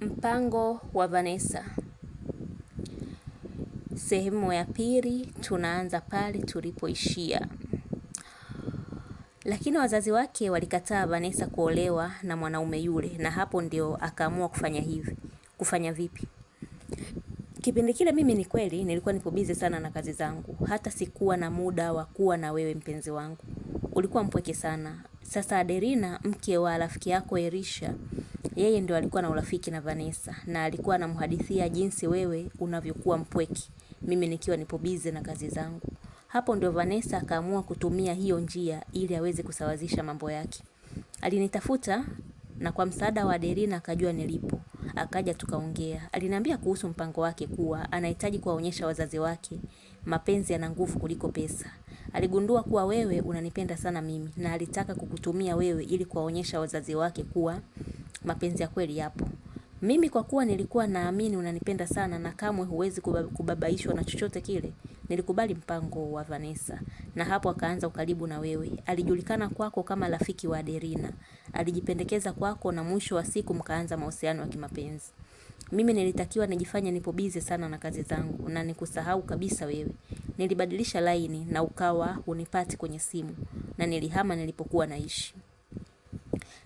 Mpango wa Vanessa. Sehemu ya pili, tunaanza pale tulipoishia. Lakini wazazi wake walikataa Vanessa kuolewa na mwanaume yule, na hapo ndio akaamua kufanya hivi. Kufanya vipi? Kipindi kile mimi ni kweli nilikuwa nipo busy sana na kazi zangu. Hata sikuwa na muda wa kuwa na wewe mpenzi wangu. Ulikuwa mpweke sana. Sasa Adelina, mke wa rafiki yako Elisha, yeye ndio alikuwa na urafiki na Vanessa na alikuwa anamhadithia jinsi wewe unavyokuwa mpweke, mimi nikiwa nipo busy na kazi zangu. Hapo ndio Vanessa akaamua kutumia hiyo njia ili aweze kusawazisha mambo yake. Alinitafuta na kwa msaada wa Adelina akajua nilipo. Akaja tukaongea. Aliniambia kuhusu mpango wake kuwa anahitaji kuwaonyesha wazazi wake mapenzi yana nguvu kuliko pesa. Aligundua kuwa wewe unanipenda sana mimi na alitaka kukutumia wewe ili kuwaonyesha wazazi wake kuwa mapenzi ya kweli yapo. Mimi kwa kuwa nilikuwa naamini unanipenda sana na kamwe huwezi kubabaishwa na chochote kile, nilikubali mpango wa Vanessa. Na hapo akaanza ukaribu na wewe. Alijulikana kwako kama rafiki wa Adelina. Alijipendekeza kwako na mwisho wa siku mkaanza mahusiano ya kimapenzi. Mimi nilitakiwa nijifanye nipo busy sana na kazi zangu na nikusahau kabisa wewe. Nilibadilisha laini na ukawa hunipati kwenye simu na nilihama nilipokuwa naishi.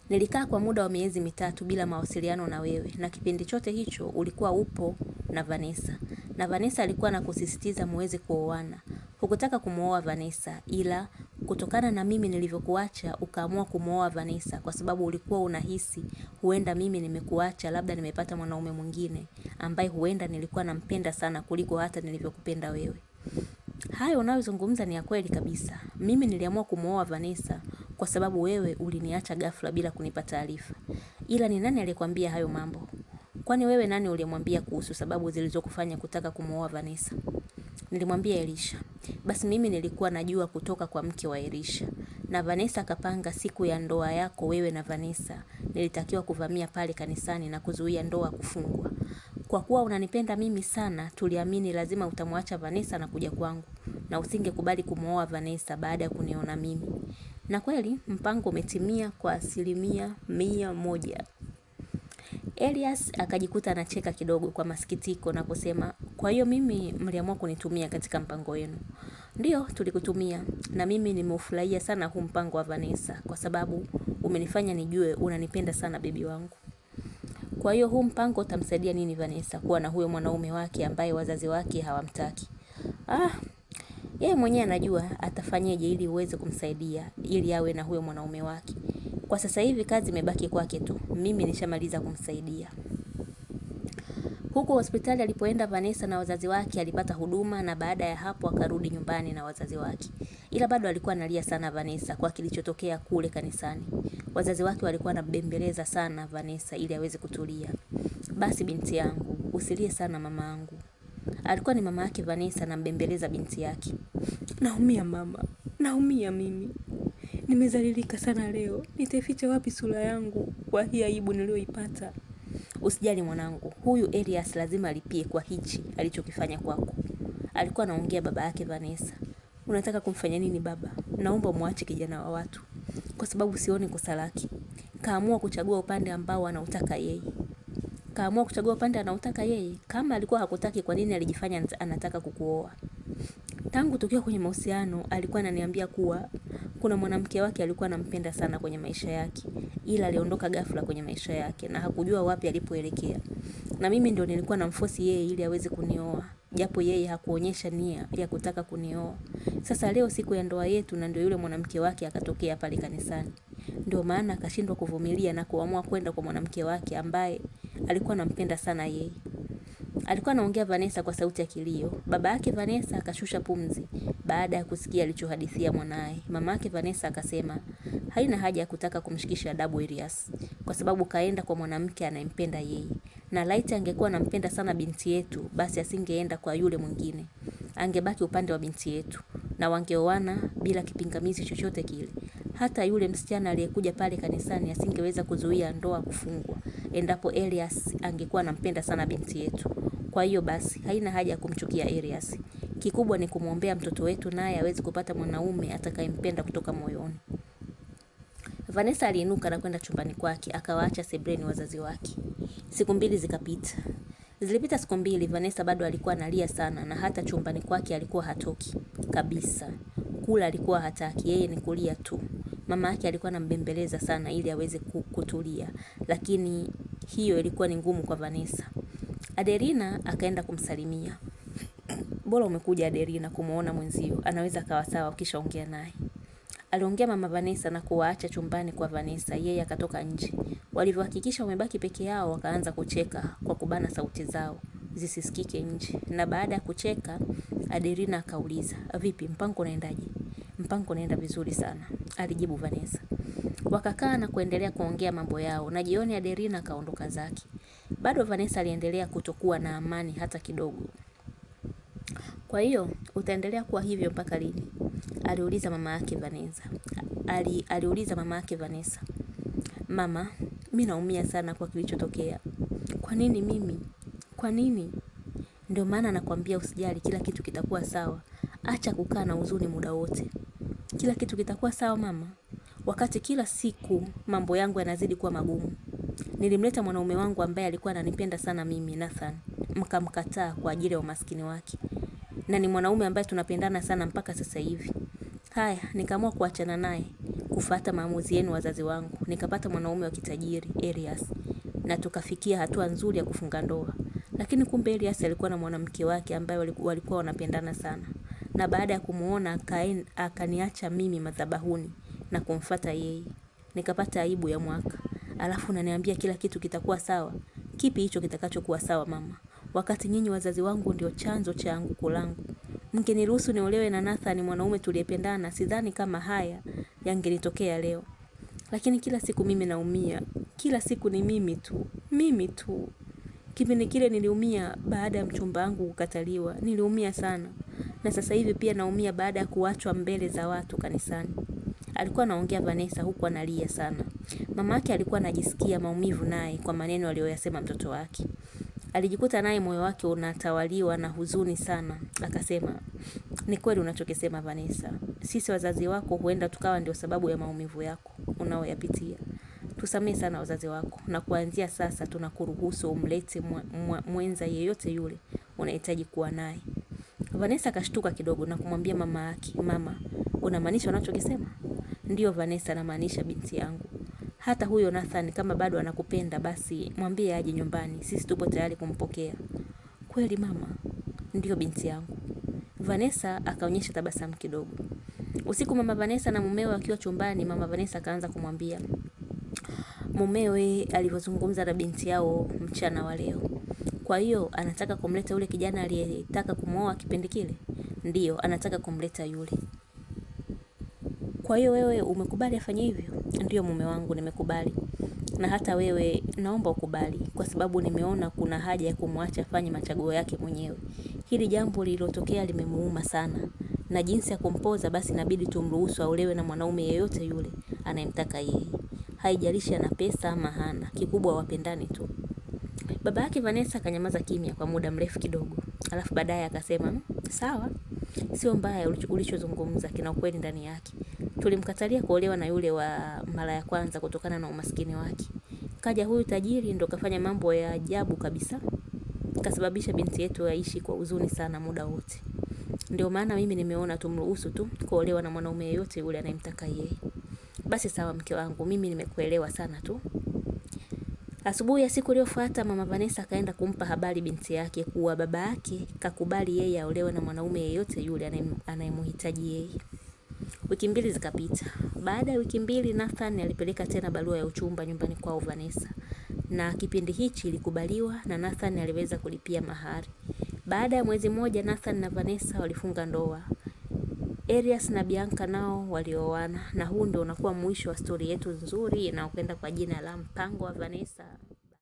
Nilikaa kwa muda wa miezi 3 bila mawasiliano na wewe na kipindi chote hicho ulikuwa upo na Vanessa. Na Vanessa alikuwa anakusisitiza muweze kuoana. Hukutaka kumuoa Vanessa ila kutokana na mimi nilivyokuacha ukaamua kumuoa Vanessa kwa sababu ulikuwa unahisi huenda mimi nimekuacha labda nimepata mwanaume mwingine ambaye huenda nilikuwa nampenda sana kuliko hata nilivyokupenda wewe. Hayo unayozungumza ni ya kweli kabisa. Mimi niliamua kumuoa Vanessa kwa sababu wewe uliniacha ghafla bila kunipa taarifa. Ila ni nani aliyekwambia hayo mambo? Kwani wewe nani uliyemwambia kuhusu sababu zilizokufanya kutaka kumuoa Vanessa? Nilimwambia Elisha. Basi mimi nilikuwa najua kutoka kwa mke wa Elisha. Na Vanessa akapanga siku ya ndoa yako wewe na Vanessa. Nilitakiwa kuvamia pale kanisani na kuzuia ndoa kufungwa. Kwa kuwa unanipenda mimi sana, tuliamini lazima utamwacha Vanessa na kuja kwangu. Na usingekubali kumuoa Vanessa baada ya kuniona mimi. Na kweli mpango umetimia kwa 100%. Elias akajikuta anacheka kidogo kwa masikitiko na kusema, kwa hiyo mimi mliamua kunitumia katika mpango wenu. Ndio tulikutumia na mimi nimeufurahia sana huu mpango wa Vanessa kwa sababu umenifanya nijue unanipenda sana bibi wangu. Kwa hiyo huu mpango utamsaidia nini Vanessa kuwa na huyo mwanaume wake ambaye wazazi wake hawamtaki? Yeye mwenyewe anajua atafanyaje ili uweze kumsaidia ili awe na huyo mwanaume wake. Kwa sasa hivi kazi imebaki kwake tu. Mimi nishamaliza kumsaidia. Huko hospitali alipoenda Vanessa na wazazi wake alipata huduma na baada ya hapo akarudi nyumbani na wazazi wake. Ila bado alikuwa analia sana Vanessa kwa kilichotokea kule kanisani. Wazazi wake walikuwa wanambembeleza sana Vanessa ili aweze kutulia. Basi binti yangu, usilie sana mama yangu. Alikuwa ni mama yake Vanessa anambembeleza binti yake. Naumia mama, naumia mimi. Nimezalilika sana leo. Nitaificha wapi sura yangu kwa hii aibu niliyoipata? Usijali mwanangu. Huyu Elias lazima alipie kwa hichi alichokifanya kwako. Alikuwa anaongea baba yake Vanessa. Unataka kumfanya nini baba? Naomba muache kijana wa watu. Kwa sababu sioni kosa lake. Kaamua kuchagua upande ambao anautaka yeye. Kaamua kuchagua upande anautaka yeye. Kama alikuwa hakutaki kwa nini alijifanya anataka kukuoa? Tangu tukiwa kwenye mahusiano alikuwa ananiambia kuwa kuna mwanamke wake alikuwa anampenda sana kwenye maisha yake, ila aliondoka ghafla kwenye maisha yake na hakujua wapi alipoelekea. Na mimi ndio nilikuwa namforce yeye ili aweze kunioa, japo yeye hakuonyesha nia ya kutaka kunioa. Sasa leo siku ya ndoa yetu na ndio yule mwanamke wake akatokea pale kanisani. Ndio maana akashindwa kuvumilia na kuamua kwenda kwa mwanamke wake ambaye alikuwa anampenda sana yeye. Alikuwa anaongea Vanessa kwa sauti ya kilio. Baba yake Vanessa akashusha pumzi baada ya kusikia alichohadithia mwanae. Mama yake Vanessa akasema, haina haja ya kutaka kumshikisha adabu Elias kwa sababu kaenda kwa mwanamke anayempenda yeye. Na laiti angekuwa anampenda sana binti yetu, basi asingeenda kwa yule mwingine. Angebaki upande wa binti yetu na wangeoana bila kipingamizi chochote kile. Hata yule msichana aliyekuja pale kanisani asingeweza kuzuia ndoa kufungwa endapo Elias angekuwa anampenda sana binti yetu. Kwa hiyo basi haina haja ya kumchukia Elias. Kikubwa ni kumwombea mtoto wetu naye aweze kupata mwanaume atakayempenda kutoka moyoni. Vanessa aliinuka na kwenda chumbani kwake, akawaacha sebreni wazazi wake. Siku 2 zikapita. Zilipita siku 2, Vanessa bado alikuwa analia sana na hata chumbani kwake alikuwa hatoki kabisa. Kula alikuwa hataki, yeye ni kulia tu. Mama yake alikuwa anambembeleza sana ili aweze kutulia, lakini hiyo ilikuwa ni ngumu kwa Vanessa. Adelina akaenda kumsalimia. Bora umekuja Adelina kumuona mwenzio, anaweza kawa sawa ukishaongea naye. Aliongea mama Vanessa na kuwaacha chumbani kwa Vanessa, yeye akatoka nje. Walivyohakikisha wamebaki peke yao, wakaanza kucheka kwa kubana sauti zao zisisikike nje. Na baada ya kucheka, Adelina akauliza, "Vipi, mpango unaendaje?" "Mpango unaenda vizuri sana," alijibu Vanessa. Wakakaa na kuendelea kuongea mambo yao, na jioni Adelina akaondoka zake. Bado Vanessa aliendelea kutokuwa na amani hata kidogo. "Kwa hiyo utaendelea kuwa hivyo mpaka lini?" aliuliza mama yake Vanessa. Aliuliza mama yake Vanessa. "Mama, mimi naumia sana kwa kilichotokea." "Kwa nini mimi? Kwa nini?" "Ndio maana nakwambia usijali, kila kitu kitakuwa sawa. Acha kukaa na huzuni muda wote." "Kila kitu kitakuwa sawa mama?" "Wakati kila siku mambo yangu yanazidi kuwa magumu. Nilimleta mwanaume wangu ambaye alikuwa ananipenda sana mimi, Nathan. Mkamkataa kwa ajili ya umaskini wake. Na ni mwanaume ambaye tunapendana sana mpaka sasa hivi. Haya, nikaamua kuachana naye, kufuata maamuzi yenu wazazi wangu. Nikapata mwanaume wa kitajiri, Elias, na tukafikia hatua nzuri ya kufunga ndoa. Lakini kumbe Elias alikuwa na mwanamke wake ambaye walikuwa wanapendana sana. Na baada ya kumuona akaniacha mimi madhabahuni na kumfuata yeye. Nikapata aibu ya mwaka. Alafu unaniambia kila kitu kitakuwa sawa. Kipi hicho kitakachokuwa sawa mama? Wakati nyinyi wazazi wangu ndio chanzo cha anguko langu. Mngeniruhusu niolewe na Nathan, mwanaume tuliyependana, sidhani kama haya yangenitokea leo. Lakini kila siku mimi naumia. Kila siku ni mimi tu. Mimi tu. Kipindi kile niliumia baada ya mchumba wangu kukataliwa. Niliumia sana. Na sasa hivi pia naumia baada ya kuachwa mbele za watu kanisani." Alikuwa anaongea Vanessa huku analia sana. Mama yake alikuwa anajisikia maumivu naye kwa maneno aliyoyasema mtoto wake. Alijikuta naye moyo wake unatawaliwa na huzuni sana. Akasema, "Ni kweli unachokisema Vanessa. Sisi wazazi wako huenda tukawa ndio sababu ya maumivu yako unaoyapitia. Tusamehe sana wazazi wako, na kuanzia sasa tunakuruhusu umlete mwenza yeyote yule unahitaji kuwa naye." Vanessa akashtuka kidogo na kumwambia mama yake, "Mama, unamaanisha unachokisema?" "Ndio Vanessa, namaanisha binti yangu. Hata huyo Nathan kama bado anakupenda basi mwambie aje nyumbani, sisi tupo tayari kumpokea." "Kweli mama?" "Ndio binti yangu." Vanessa akaonyesha tabasamu kidogo. Usiku mama Vanessa na mumewe wakiwa chumbani, mama Vanessa akaanza kumwambia mumewe alivyozungumza na binti yao mchana wa leo. "Kwa hiyo anataka kumleta yule kijana aliyetaka kumwoa kipindi kile?" "Ndio, anataka kumleta yule." "Kwa hiyo wewe umekubali afanye hivyo?" "Ndio mume wangu, nimekubali. Na hata wewe naomba ukubali, kwa sababu nimeona kuna haja ya kumwacha afanye machaguo yake mwenyewe. Hili jambo lililotokea limemuuma sana. Na jinsi ya kumpoza basi inabidi tumruhusu aolewe na mwanaume yeyote yule anayemtaka yeye. Haijalishi ana pesa ama hana, kikubwa wapendane tu." Baba yake Vanessa akanyamaza kimya kwa muda mrefu kidogo. Alafu baadaye akasema, "Sawa. Sio mbaya ulichozungumza, kina ukweli ndani yake. Tulimkatalia kuolewa na yule wa mara ya kwanza kutokana na umaskini wake. Kaja huyu tajiri ndo kafanya mambo ya ajabu kabisa. Kasababisha binti yetu aishi kwa huzuni sana muda wote. Ndio maana mimi nimeona tumruhusu tu kuolewa na mwanaume yeyote yule anayemtaka yeye." "Basi sawa mke wangu, mimi nimekuelewa sana tu." Asubuhi ya siku iliyofuata mama Vanessa akaenda kumpa habari binti yake kuwa baba yake kakubali yeye aolewe na mwanaume yeyote yule anayemhitaji yeye. Wiki 2 zikapita. Baada ya wiki 2 Nathan alipeleka tena barua ya uchumba nyumbani kwao Vanessa. Na kipindi hichi ilikubaliwa na Nathan aliweza kulipia mahari. Baada ya mwezi mmoja Nathan na Vanessa walifunga ndoa. Elias na Bianca nao walioana, na huu ndio unakuwa mwisho wa stori yetu nzuri inayokwenda kwa jina la Mpango wa Vanessa.